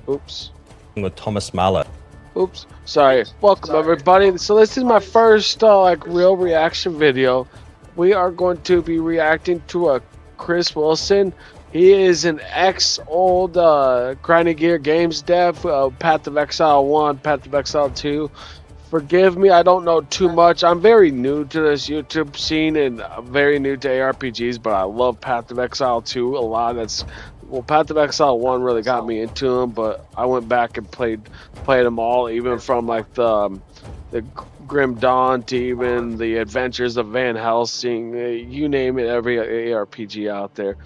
Oops. With Thomas Mahler. Oops. Sorry. Welcome everybody. So this is my first real reaction video. We are going to be reacting to a Chris Wilson. He is an ex-old Grinding Gear Games dev, Path of Exile 1, Path of Exile 2. Forgive me, I don't know too much. I'm very new to this YouTube scene and very new to ARPGs, but I love Path of Exile 2 a lot. Path of Exile 1 really got me into them, but I went back and played them all, even from like the Grim Dawn to even the Adventures of Van Helsing, you name it, every ARPG out there.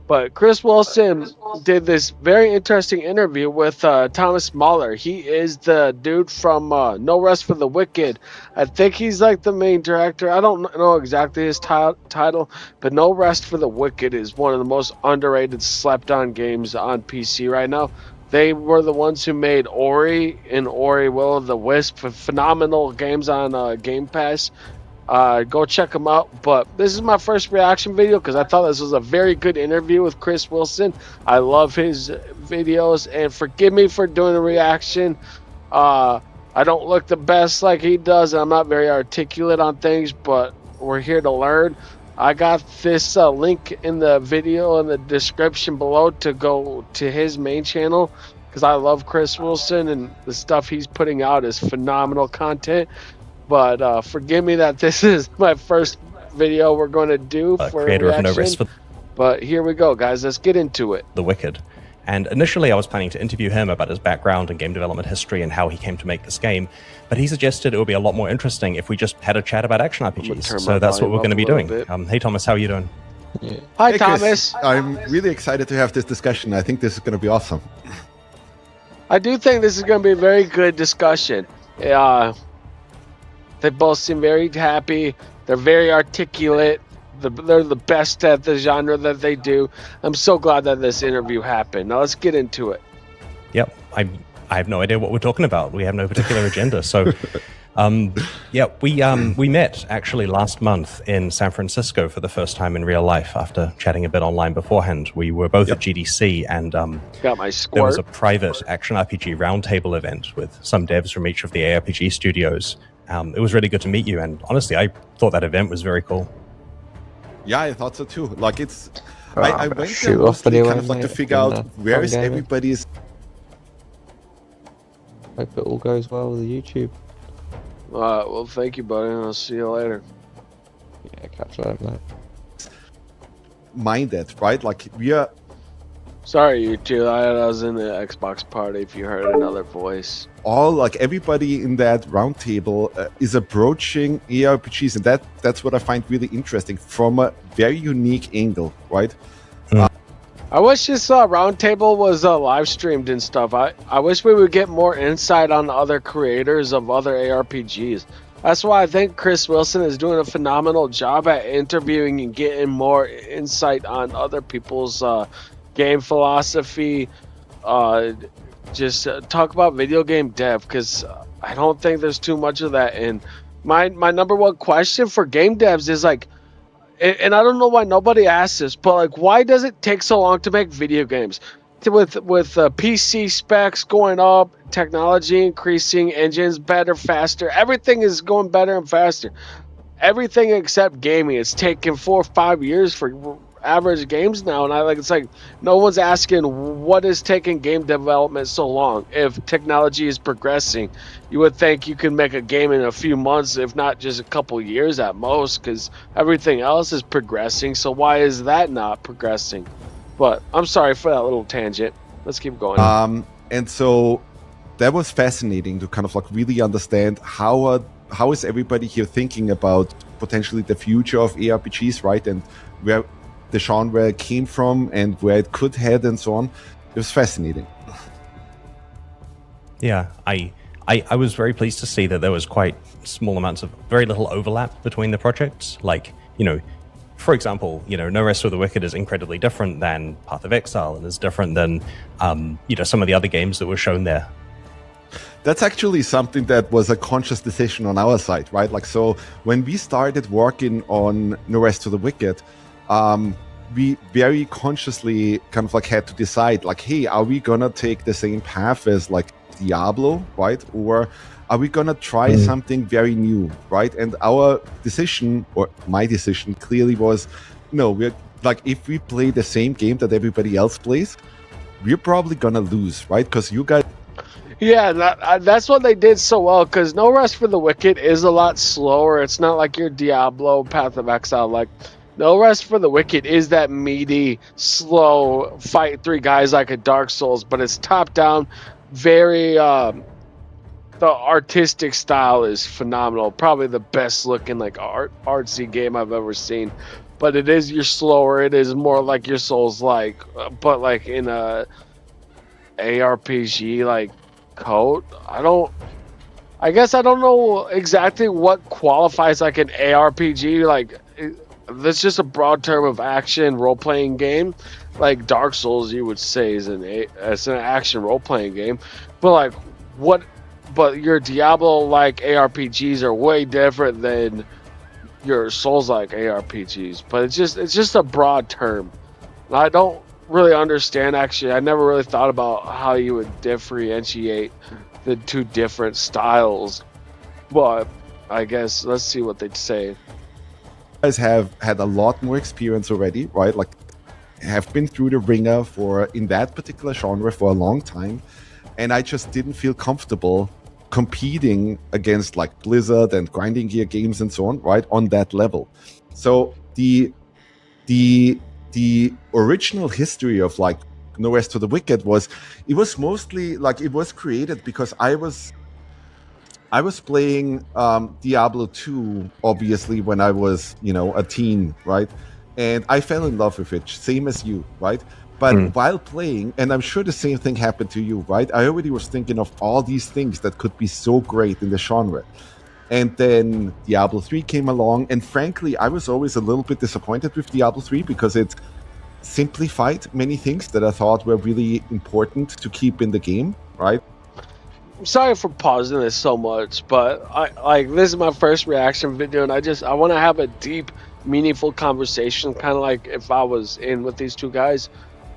But Chris Wilson did this very interesting interview with Thomas Mahler. He is the dude from No Rest for the Wicked. I think he's like the main director. I don't know exactly his title, but No Rest for the Wicked is one of the most underrated, slept-on games on PC right now. They were the ones who made Ori and Ori Will of the Wisp, phenomenal games on Game Pass. Go check them out. But this is my first reaction video because I thought this was a very good interview with Chris Wilson. I love his videos, and forgive me for doing a reaction. I don't look the best like he does, and I'm not very articulate on things, but we're here to learn. I got this link in the video in the description below to go to his main channel because I love Chris Wilson, and the stuff he's putting out is phenomenal content. But forgive me that this is my first video we're going to do for creator of No Rest for But here we go, guys. Let's get into it. the Wicked. And initially I was planning to interview him about his background and game development history and how he came to make this game, but he suggested it would be a lot more interesting if we just had a chat about action RPGs. So that's what we're going to be doing. Hey Thomas, how are you doing? Yeah. Hi hey, Thomas. Chris. I'm really excited to have this discussion. I think this is going to be awesome. I do think this is going to be a very good discussion. They both seem very happy. They're very articulate. They're the best at the genre that they do. I'm so glad that this interview happened. Now let's get into it. Yep, I have no idea what we're talking about. We have no particular agenda. So, yeah, we met actually last month in San Francisco for the first time in real life after chatting a bit online beforehand. We were both at GDC, and got my squirt. There was a private action RPG roundtable event with some devs from each of the ARPG studios. It was really good to meet you, and honestly, I thought that event was very cool. Yeah, I thought so too. Like I went there mostly kind of like to figure out where is everybody's. Hope it all goes well with the YouTube. Well, thank you, buddy. I'll see you later. Yeah, catch you later, mate. Minded, right? Like we are. Sorry, you two. I was in the Xbox party. If you heard another voice. Everybody in that roundtable is approaching ARPGs, and that's what I find really interesting from a very unique angle, right? I wish this roundtable was live streamed and stuff. I wish we would get more insight on other creators of other ARPGs. That's why I think Chris Wilson is doing a phenomenal job at interviewing and getting more insight on other people's game philosophy. Just talk about video game dev, because I don't think there's too much of that. And my number one question for game devs is like, and I don't know why nobody asks this, but like, why does it take so long to make video games? With PC specs going up, technology increasing, engines better, faster, everything is going better and faster. Everything except gaming. It's taken 4 or 5 years for average games now, and it's like no one's asking what is taking game development so long. If technology is progressing, you would think you can make a game in a few months, if not just a couple years at most, because everything else is progressing. So why is that not progressing? But I'm sorry for that little tangent. Let's keep going. And so that was fascinating to kind of like really understand how is everybody here thinking about potentially the future of ARPGs, right? And where the genre came from and where it could head and so on. It was fascinating. Yeah, I was very pleased to see that there was quite small amounts of very little overlap between the projects. Like, for example, No Rest for the Wicked is incredibly different than Path of Exile, and is different than some of the other games that were shown there. That's actually something that was a conscious decision on our side, right? Like, so when we started working on No Rest for the Wicked, we very consciously kind of like had to decide, like, hey, are we gonna take the same path as like Diablo, right? Or are we gonna try something very new, right? And our decision, or my decision, clearly was, no, we're like, if we play the same game that everybody else plays, we're probably gonna lose, right? Because you guys. Yeah, that's what they did so well, because No Rest for the Wicked is a lot slower. It's not like your Diablo, Path of Exile. Like, No Rest for the Wicked is that meaty, slow, fight three guys like a Dark Souls, but it's top-down, very, the artistic style is phenomenal. Probably the best-looking, like, artsy game I've ever seen. But it is, you're slower, it is more like your Souls-like, but, like, in a ARPG, like, code. I guess I don't know exactly what qualifies like an ARPG. Like, that's just a broad term of action role-playing game. Like Dark Souls, you would say is an action role-playing game. But like but your Diablo-like ARPGs are way different than your Souls-like ARPGs. But it's just a broad term. I don't really understand, actually. I never really thought about how you would differentiate the two different styles, but I guess let's see what they'd say. Guys have had a lot more experience already, right? Like, have been through the ringer in that particular genre for a long time, and I just didn't feel comfortable competing against like Blizzard and Grinding Gear games and so on, right, on that level. So the original history of like No Rest for the Wicked was mostly like, it was created because I was playing Diablo 2 obviously when I was, a teen, right? And I fell in love with it, same as you, right? But while playing, and I'm sure the same thing happened to you, right? I already was thinking of all these things that could be so great in the genre. And then Diablo 3 came along, and frankly, I was always a little bit disappointed with Diablo 3 because it simplified many things that I thought were really important to keep in the game, right? I'm sorry for pausing this so much, but this is my first reaction video, and I want to have a deep, meaningful conversation, kind of like if I was in with these two guys.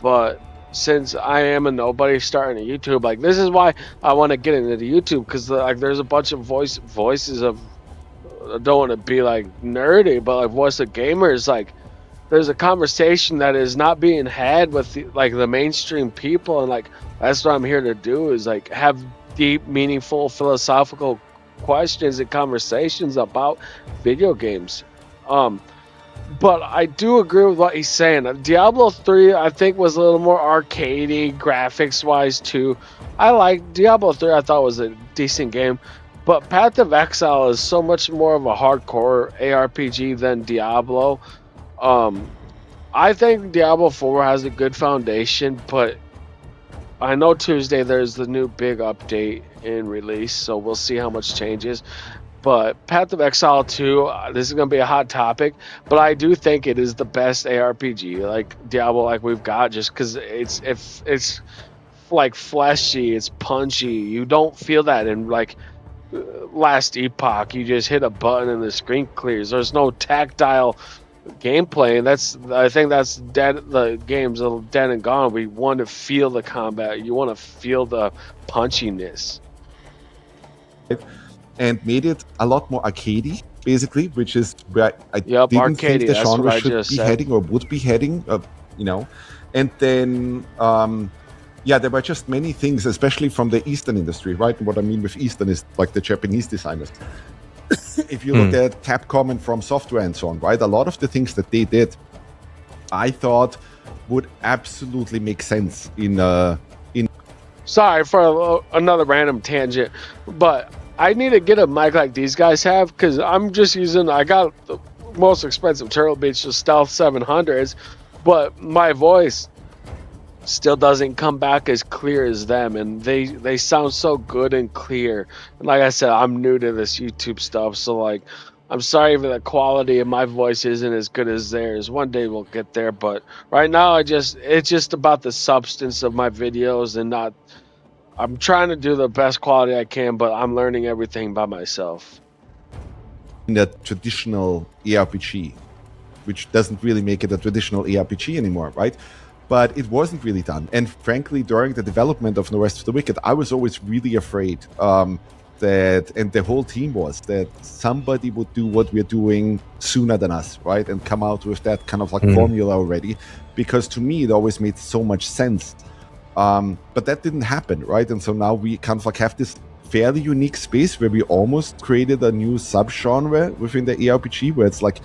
But since I am a nobody starting a YouTube, like, this is why I want to get into the YouTube, because like there's a bunch of voices of, I don't want to be like nerdy, but like voice of gamers, like there's a conversation that is not being had with the mainstream people, and like that's what I'm here to do, is like have deep, meaningful, philosophical questions and conversations about video games. But I do agree with what he's saying. Diablo 3, I think, was a little more arcadey, graphics-wise, too. I like Diablo 3. I thought was a decent game. But Path of Exile is so much more of a hardcore ARPG than Diablo. I think Diablo 4 has a good foundation, but I know Tuesday there's the new big update in release, so we'll see how much changes. But Path of Exile 2, this is going to be a hot topic, but I do think it is the best ARPG, like Diablo, like we've got, just because it's like fleshy, it's punchy. You don't feel that in like Last Epoch. You just hit a button and the screen clears. There's no tactile gameplay, and I think that's dead. The game's a little dead and gone. We want to feel the combat. You want to feel the punchiness. And made it a lot more arcadey, basically, which is where I didn't arcadey, think the genre should be heading or would be heading, And then, there were just many things, especially from the Eastern industry, right? And what I mean with Eastern is like the Japanese designers. If you look at Capcom and From Software and so on, right? A lot of the things that they did, I thought would absolutely make sense in. Sorry for another random tangent, but I need to get a mic like these guys have, because I'm just I got the most expensive Turtle Beach, the Stealth 700s, but my voice still doesn't come back as clear as them, and they sound so good and clear. And like I said, I'm new to this YouTube stuff, so like I'm sorry if the quality of my voice isn't as good as theirs. One day we'll get there, but right now it's just about the substance of my videos, and not. I'm trying to do the best quality I can, but I'm learning everything by myself. In a traditional ARPG, which doesn't really make it a traditional ARPG anymore, right? But it wasn't really done. And frankly, during the development of No Rest for the Wicked, I was always really afraid that, and the whole team was, that somebody would do what we're doing sooner than us, right? And come out with that kind of like formula already. Because to me, it always made so much sense. But that didn't happen, right? And so now we kind of like have this fairly unique space where we almost created a new subgenre within the ARPG, where it's like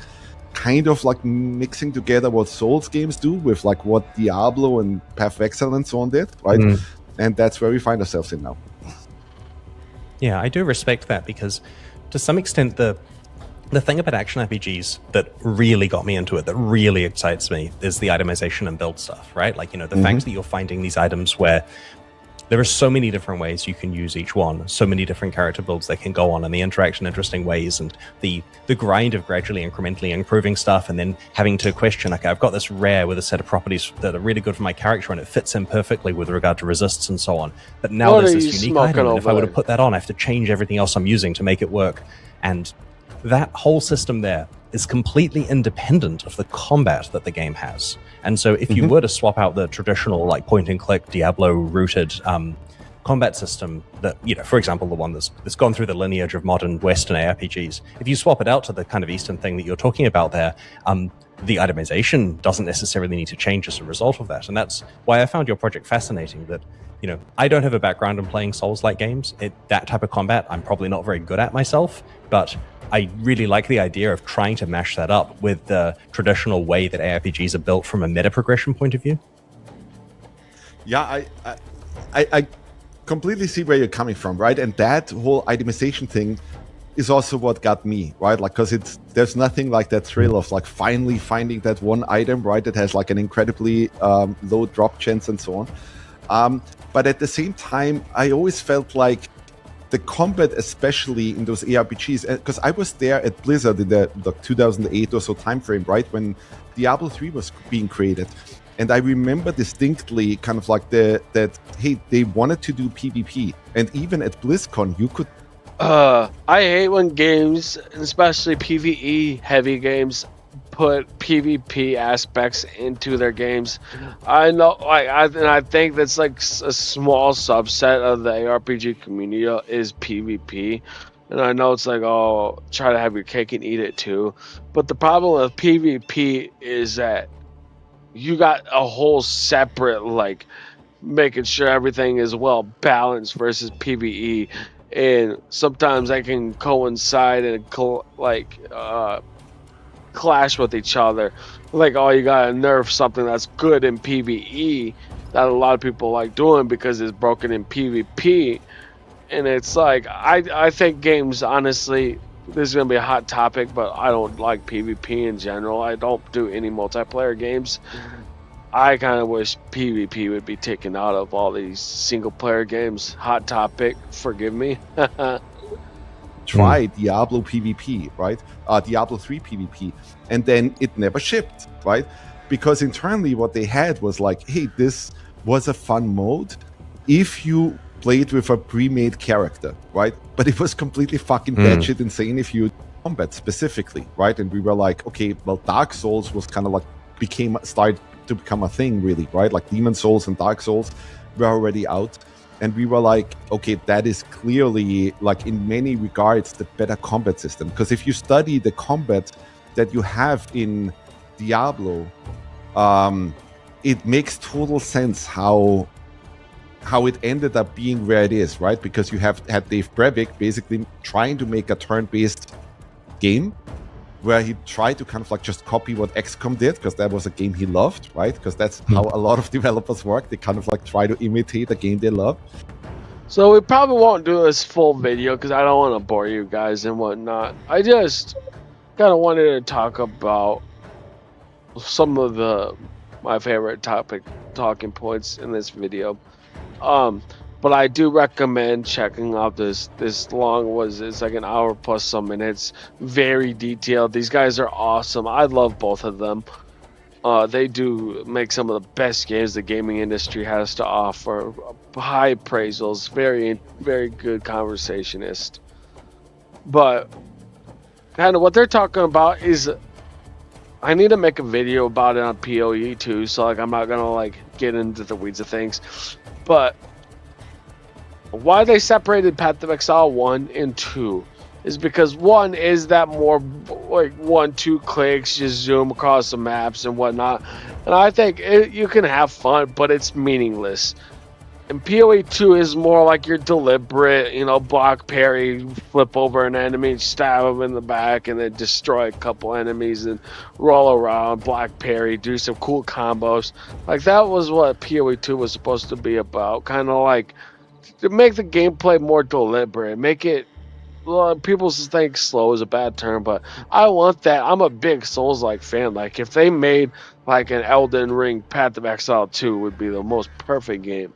kind of like mixing together what Souls games do with like what Diablo and Path of Exile and so on did, right? And that's where we find ourselves in now. Yeah, I do respect that, because to some extent the thing about action RPGs that really got me into it, that really excites me, is the itemization and build stuff, right? Like, the fact that you're finding these items where there are so many different ways you can use each one, so many different character builds they can go on, and they interact in interesting ways, and the grind of gradually incrementally improving stuff, and then having to question, okay, I've got this rare with a set of properties that are really good for my character, and it fits in perfectly with regard to resists and so on. But now there's this unique item, and if I were to put that on, I have to change everything else I'm using to make it work. And that whole system there is completely independent of the combat that the game has. And so if you were to swap out the traditional like point and click Diablo rooted combat system that, for example, the one that's gone through the lineage of modern Western ARPGs, if you swap it out to the kind of Eastern thing that you're talking about there, the itemization doesn't necessarily need to change as a result of that. And that's why I found your project fascinating, that I don't have a background in playing Souls-like games. That type of combat I'm probably not very good at myself, but I really like the idea of trying to mash that up with the traditional way that ARPGs are built from a meta progression point of view. Yeah, I completely see where you're coming from, right? And that whole itemization thing is also what got me, right? Like, because there's nothing like that thrill of like finally finding that one item, right, that has like an incredibly low drop chance and so on. But at the same time, I always felt like the combat, especially in those ARPGs, because I was there at Blizzard in the 2008 or so time frame, right, when Diablo 3 was being created. And I remember distinctly kind of like that, hey, they wanted to do PvP. And even at BlizzCon, you could... I hate when games, especially PvE heavy games, put PvP aspects into their games. I know, I think that's like a small subset of the ARPG community is PvP. And I know it's like, oh, try to have your cake and eat it too. But the problem with PvP is that you got a whole separate, like, making sure everything is well balanced versus PvE. And sometimes I can coincide and clash with each other. Like, oh, you gotta nerf something that's good in PvE that a lot of people like doing because it's broken in PvP. And it's like, I think games, honestly, this is gonna be a hot topic, but I don't like PvP in general. I don't do any multiplayer games. I kind of wish PvP would be taken out of all these single player games. Hot topic, forgive me. Try Diablo PvP, right? Diablo 3 PvP, and then it never shipped, right? Because internally what they had was like, hey, this was a fun mode if you played with a pre-made character, right? But it was completely fucking batshit insane if you combat specifically, right? And we were like, okay, well, Dark Souls was kind of like started to become a thing, really, right? Like Demon Souls and Dark Souls were already out. And we were like, okay, that is clearly, like, in many regards, the better combat system. Because if you study the combat that you have in Diablo, it makes total sense how it ended up being where it is, right? Because you had Dave Brevik basically trying to make a turn-based game where he tried to kind of like just copy what XCOM did, because that was a game he loved, right? Because that's how a lot of developers work. They kind of like try to imitate a game they love. So we probably won't do this full video because I don't want to bore you guys and whatnot. I just kind of wanted to talk about some of my favorite talking points in this video. But I do recommend checking out this long it's like an hour plus some minutes, very detailed. These guys are awesome. I love both of them. They do make some of the best games the gaming industry has to offer. High appraisals, very, very good conversationist. But kind of what they're talking about is I need to make a video about it on PoE too, so like I'm not gonna like get into the weeds of things. But why they separated Path of Exile 1 and 2 is because 1 is that more like 1-2 clicks, just zoom across the maps and whatnot. And I think you can have fun, but it's meaningless. And PoE 2 is more like your deliberate, block parry, flip over an enemy, stab them in the back, and then destroy a couple enemies and roll around, block parry, do some cool combos. Like, that was what PoE 2 was supposed to be about. Kind of like, to make the gameplay more deliberate, make it, well, people think slow is a bad term, but I want that. I'm a big Souls-like fan. Like, if they made, like, an Elden Ring Path of Exile 2 would be the most perfect game.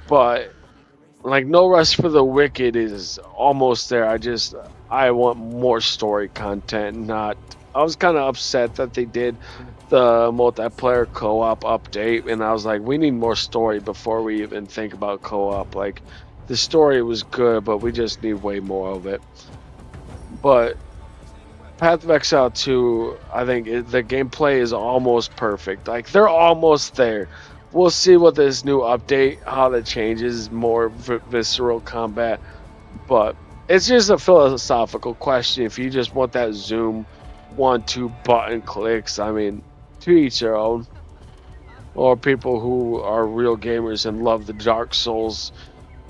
But like No Rest for the Wicked is almost there. I want more story content. I was kind of upset that they did the multiplayer co-op update, and I was like, we need more story before we even think about co-op. Like, the story was good, but we just need way more of it. But Path of Exile 2, I think the gameplay is almost perfect. Like, they're almost there. We'll see what this new update, how that changes, more visceral combat. But it's just a philosophical question. If you just want that zoom, 1-2 button clicks, I mean, to each their own. Or people who are real gamers and love the Dark Souls,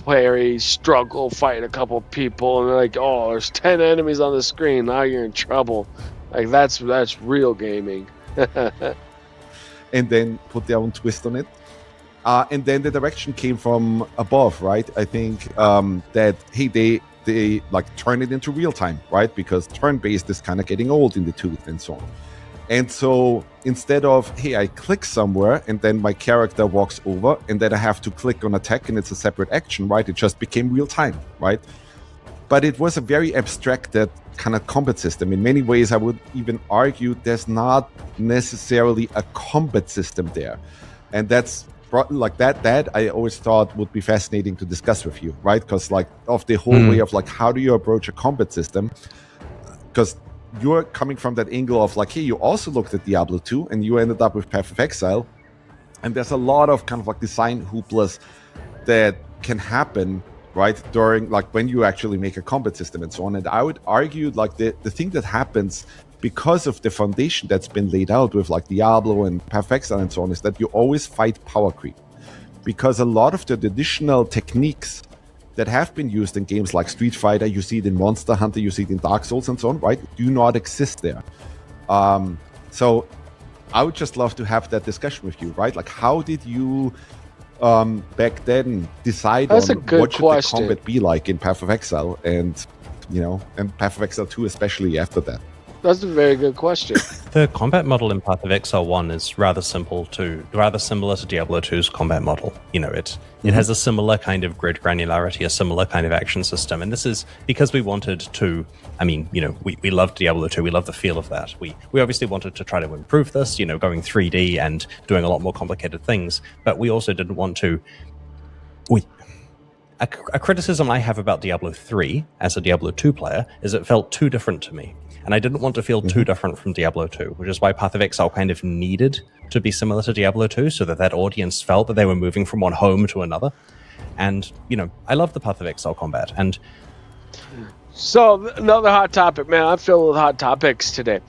parry, struggle, fight a couple people, and they're like, oh, there's 10 enemies on the screen, now you're in trouble. Like, that's real gaming. And then put their own twist on it. And then the direction came from above, right? I think that, hey, they like turn it into real time, right? Because turn-based is kind of getting old in the tooth and so on. And so instead of, hey, I click somewhere and then my character walks over and then I have to click on attack and it's a separate action, right? It just became real time, right? But it was a very abstracted kind of combat system. In many ways, I would even argue there's not necessarily a combat system there. And that's like that I always thought would be fascinating to discuss with you, right? Because like of the whole way of like, how do you approach a combat system? Because you're coming from that angle of like, hey, you also looked at Diablo 2 and you ended up with Path of Exile. And there's a lot of kind of like design hooplas that can happen, right, during like when you actually make a combat system and so on. And I would argue like the thing that happens because of the foundation that's been laid out with like Diablo and Path of Exile and so on is that you always fight power creep. Because a lot of the additional techniques that have been used in games like Street Fighter, you see it in Monster Hunter, you see it in Dark Souls and so on, right, do not exist there. So I would just love to have that discussion with you, right? Like, how did you back then decide That's on a good what should question. the combat be like in Path of Exile and Path of Exile 2 especially after that? That's a very good question. The combat model in Path of Exile 1 is rather similar to Diablo 2's combat model. It has a similar kind of grid granularity, a similar kind of action system. And this is because we wanted to, we loved Diablo 2, we love the feel of that. We obviously wanted to try to improve this, going 3D and doing a lot more complicated things. But we also didn't want to... A criticism I have about Diablo 3 as a Diablo 2 player is it felt too different to me. And I didn't want to feel too different from Diablo 2, which is why Path of Exile kind of needed to be similar to Diablo 2 so that audience felt that they were moving from one home to another. And, I love the Path of Exile combat. And So, another hot topic, man. I'm filled with hot topics today.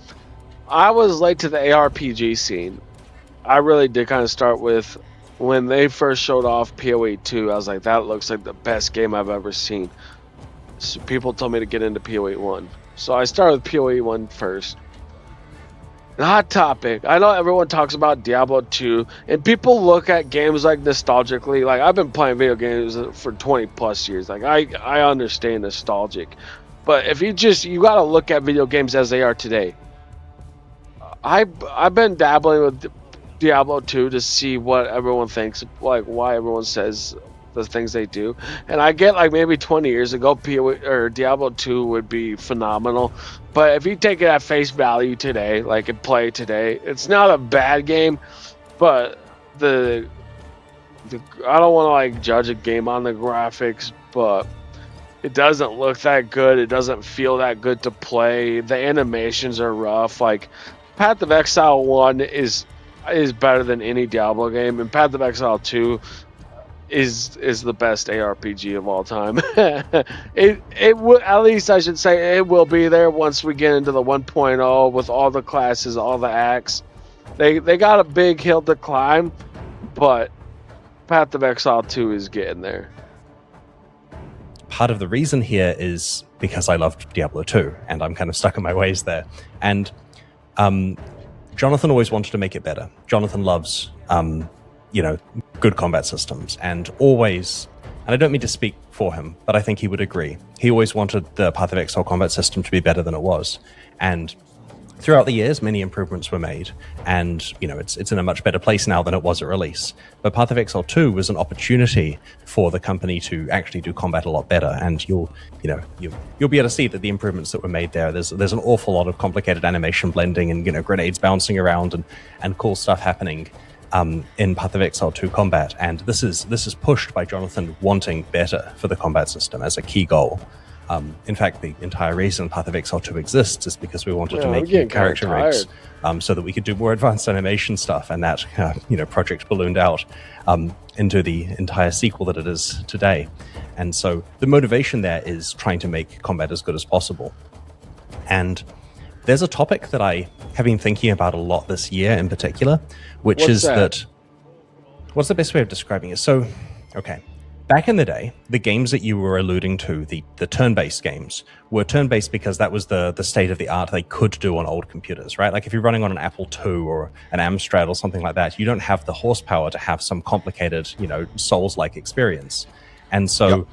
I was late to the ARPG scene. I really did kind of start with when they first showed off PoE 2. I was like, that looks like the best game I've ever seen. So people told me to get into PoE 1. So I started with PoE 1 first. The hot topic. I know everyone talks about Diablo 2, and people look at games like nostalgically. Like, I've been playing video games for 20 plus years. Like, I understand nostalgic. But if you got to look at video games as they are today. I've been dabbling with Diablo 2 to see what everyone thinks, like why everyone says the things they do. And I get like maybe 20 years ago Diablo 2 would be phenomenal, but if you take it at face value today, like and play today, it's not a bad game, but I don't want to like judge a game on the graphics, but it doesn't look that good. It doesn't feel that good to play. The animations are rough. Like, Path of Exile 1 is better than any Diablo game, and Path of Exile 2 is the best ARPG of all time. it will, at least I should say, it will be there once we get into the 1.0 with all the classes, all the acts. They got a big hill to climb, but Path of Exile 2 is getting there. Part of the reason here is because I loved Diablo 2, and I'm kind of stuck in my ways there. And Jonathan always wanted to make it better. Jonathan loves, good combat systems, and always, and I don't mean to speak for him, but I think he would agree, he always wanted the Path of Exile combat system to be better than it was. And throughout the years, many improvements were made, and it's in a much better place now than it was at release. But Path of Exile 2 was an opportunity for the company to actually do combat a lot better, and you'll be able to see that the improvements that were made there. There's an awful lot of complicated animation blending and grenades bouncing around and cool stuff happening in Path of Exile 2 combat, and this is pushed by Jonathan wanting better for the combat system as a key goal. In fact, the entire reason Path of Exile 2 exists is because we wanted to make new character rigs so that we could do more advanced animation stuff, and that project ballooned out into the entire sequel that it is today. And so the motivation there is trying to make combat as good as possible. And there's a topic that I have been thinking about a lot this year in particular, which is that what's the best way of describing it? So, okay. Back in the day, the games that you were alluding to, the turn-based games, were turn-based because that was the state of the art they could do on old computers, right? Like if you're running on an Apple II or an Amstrad or something like that, you don't have the horsepower to have some complicated, Souls-like experience. And so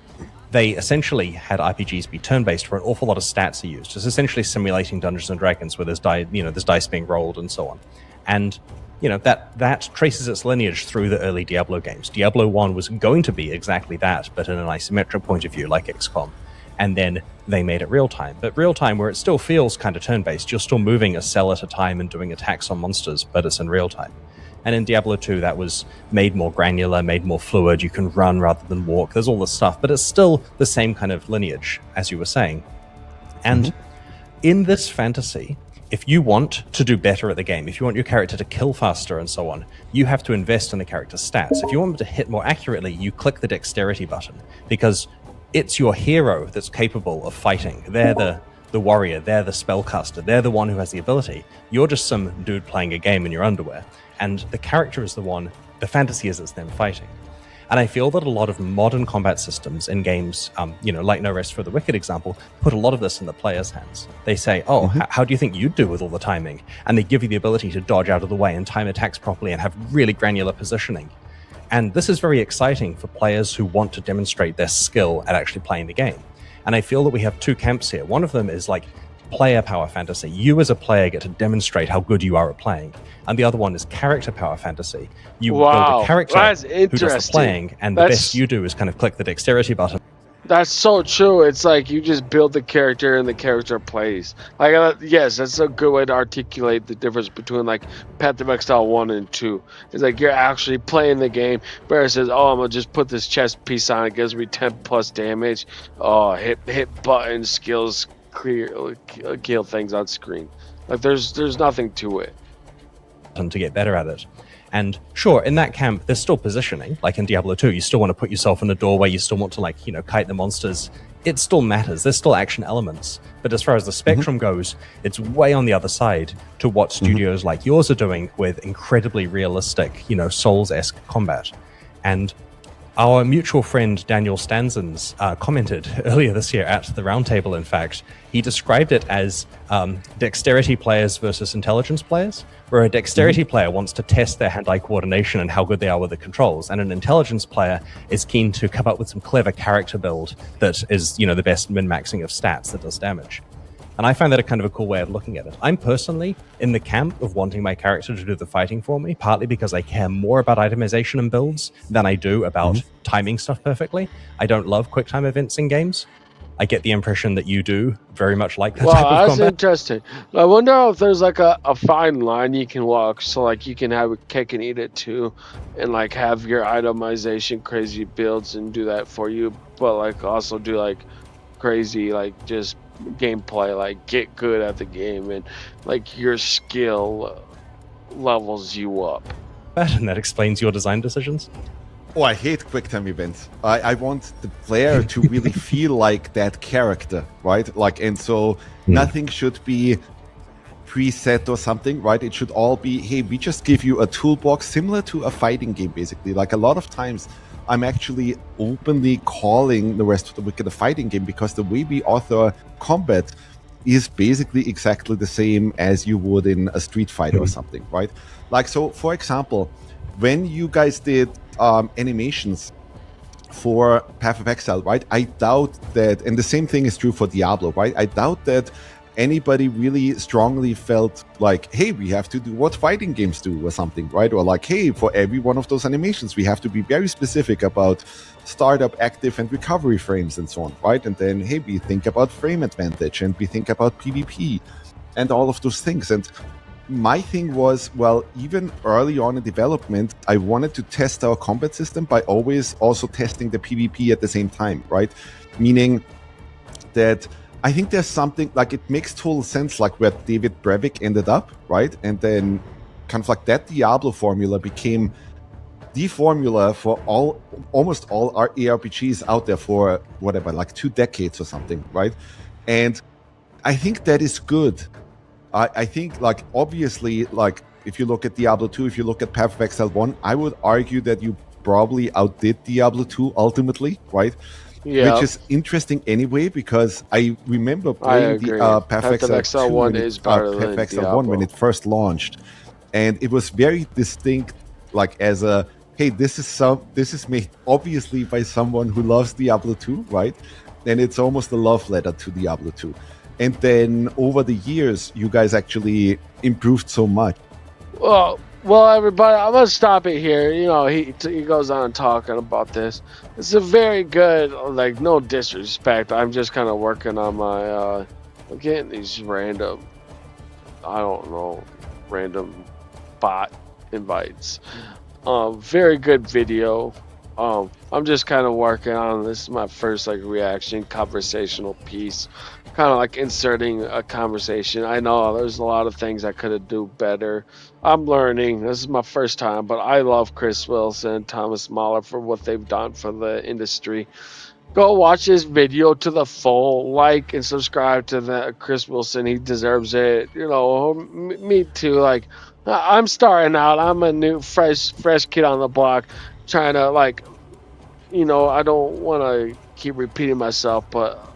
they essentially had RPGs be turn-based where an awful lot of stats are used. It's essentially simulating Dungeons and Dragons where there's dice being rolled and so on. And that traces its lineage through the early Diablo games. Diablo 1 was going to be exactly that, but in an isometric point of view, like XCOM. And then they made it real-time. But real-time, where it still feels kind of turn-based, you're still moving a cell at a time and doing attacks on monsters, but it's in real-time. And in Diablo 2, that was made more granular, made more fluid. You can run rather than walk. There's all this stuff, but it's still the same kind of lineage, as you were saying. And in this fantasy, if you want to do better at the game, if you want your character to kill faster and so on, you have to invest in the character's stats. If you want them to hit more accurately, you click the dexterity button, because it's your hero that's capable of fighting. They're the warrior, they're the spellcaster, they're the one who has the ability. You're just some dude playing a game in your underwear, and the character is the fantasy is it's them fighting. And I feel that a lot of modern combat systems in games, like No Rest for the Wicked example, put a lot of this in the player's hands. They say, how do you think you'd do with all the timing? And they give you the ability to dodge out of the way and time attacks properly and have really granular positioning. And this is very exciting for players who want to demonstrate their skill at actually playing the game. And I feel that we have two camps here. One of them is like player power fantasy. You as a player get to demonstrate how good you are at playing. And the other one is character power fantasy. You build a character who does the playing, and the best you do is kind of click the dexterity button. That's so true. It's like you just build the character and the character plays. Like, yes, that's a good way to articulate the difference between like Path of Exile 1 and 2. It's like you're actually playing the game. Bear says, I'm going to just put this chest piece on. It gives me 10 plus damage. Oh, hit buttons, skills, kill things on screen. Like there's nothing to it. To get better at it. And sure, in that camp, there's still positioning. Like in Diablo 2, you still want to put yourself in a doorway, you still want to kite the monsters. It still matters. There's still action elements. But as far as the spectrum goes, it's way on the other side to what studios like yours are doing with incredibly realistic, Souls-esque combat. And our mutual friend Daniel Stanzens commented earlier this year at the roundtable, in fact. He described it as dexterity players versus intelligence players, where a dexterity player wants to test their hand-eye coordination and how good they are with the controls, and an intelligence player is keen to come up with some clever character build that is, the best min-maxing of stats that does damage. And I find that a kind of a cool way of looking at it. I'm personally in the camp of wanting my character to do the fighting for me, partly because I care more about itemization and builds than I do about timing stuff perfectly. I don't love quick time events in games. I get the impression that you do very much like that type of combat. That's interesting. I wonder if there's like a fine line you can walk, so like you can have a cake and eat it too, and like have your itemization crazy builds and do that for you, but like also do like crazy like just gameplay, like get good at the game, and like your skill levels you up. And that explains your design decisions. Oh, I hate quick time events. I want the player to really feel like that character, right? Like, and so nothing should be preset or something, right? It should all be, hey, we just give you a toolbox similar to a fighting game, basically. Like a lot of times, I'm actually openly calling The Rest of the Wicked a fighting game because the way we author combat is basically exactly the same as you would in a Street Fighter or something, right? Like, so for example, when you guys did animations for Path of Exile, right? I doubt that, and the same thing is true for Diablo, right? I doubt that anybody really strongly felt like, hey, we have to do what fighting games do or something, right? Or like, hey, for every one of those animations, we have to be very specific about startup, active, and recovery frames and so on, right? And then, hey, we think about frame advantage and we think about PvP and all of those things. And my thing was, well, even early on in development, I wanted to test our combat system by always also testing the PvP at the same time, right? Meaning that I think there's something, like, it makes total sense, like where David Brevik ended up, right? And then kind of like that Diablo formula became the formula for almost all our ARPGs out there for whatever, like 2 decades or something, right? And I think that is good. I think, like, obviously, like, if you look at Diablo 2, if you look at Path of Exile 1, I would argue that you probably outdid Diablo 2 ultimately, right? Yeah. Which is interesting anyway, because I remember playing the Path of Exile 2 1 is better than Path of Exile Diablo 1 when it first launched. And it was very distinct, like, as a, hey, this is made obviously by someone who loves Diablo 2, right? And it's almost a love letter to Diablo 2. And then over the years, you guys actually improved so much. Well, everybody, I'm gonna stop it here. You know, he goes on talking about this. It's a very good, like, no disrespect. I'm just kind of working on my, I'm getting these random, I don't know, random bot invites. Very good video. I'm just kind of working on, this is my first, like, reaction conversational piece, kind of like inserting a conversation. I know there's a lot of things I could have do better. I'm learning. This is my first time, but I love Chris Wilson, Thomas Mahler for what they've done for the industry. Go watch this video to the full, like and subscribe to the Chris Wilson. He deserves it. You know, me too. Like, I'm starting out. I'm a new, fresh kid on the block, trying to, like, you know, I don't want to keep repeating myself, but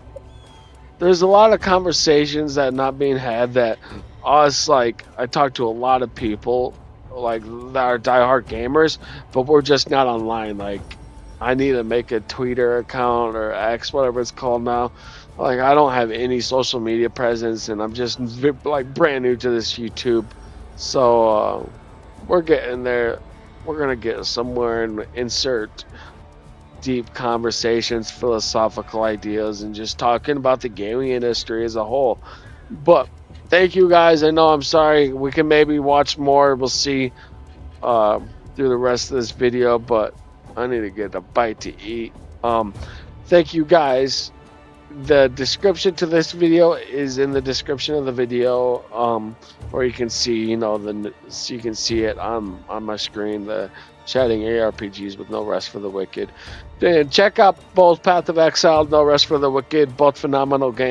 there's a lot of conversations that are not being had that us, like, I talk to a lot of people, like, that are diehard gamers, but we're just not online. Like, I need to make a Twitter account or X, whatever it's called now. Like, I don't have any social media presence, and I'm just, like, brand new to this YouTube. So, we're getting there. We're going to get somewhere and insert deep conversations, philosophical ideas, and just talking about the gaming industry as a whole. But thank you guys. I know, I'm sorry, we can maybe watch more. We'll see through the rest of this video, but I need to get a bite to eat. Thank you guys. The description to this video is in the description of the video, or you can see, you know, you can see it on my screen, the chatting ARPGs with No Rest for the Wicked. Then check out both Path of Exile, No Rest for the Wicked, both phenomenal games.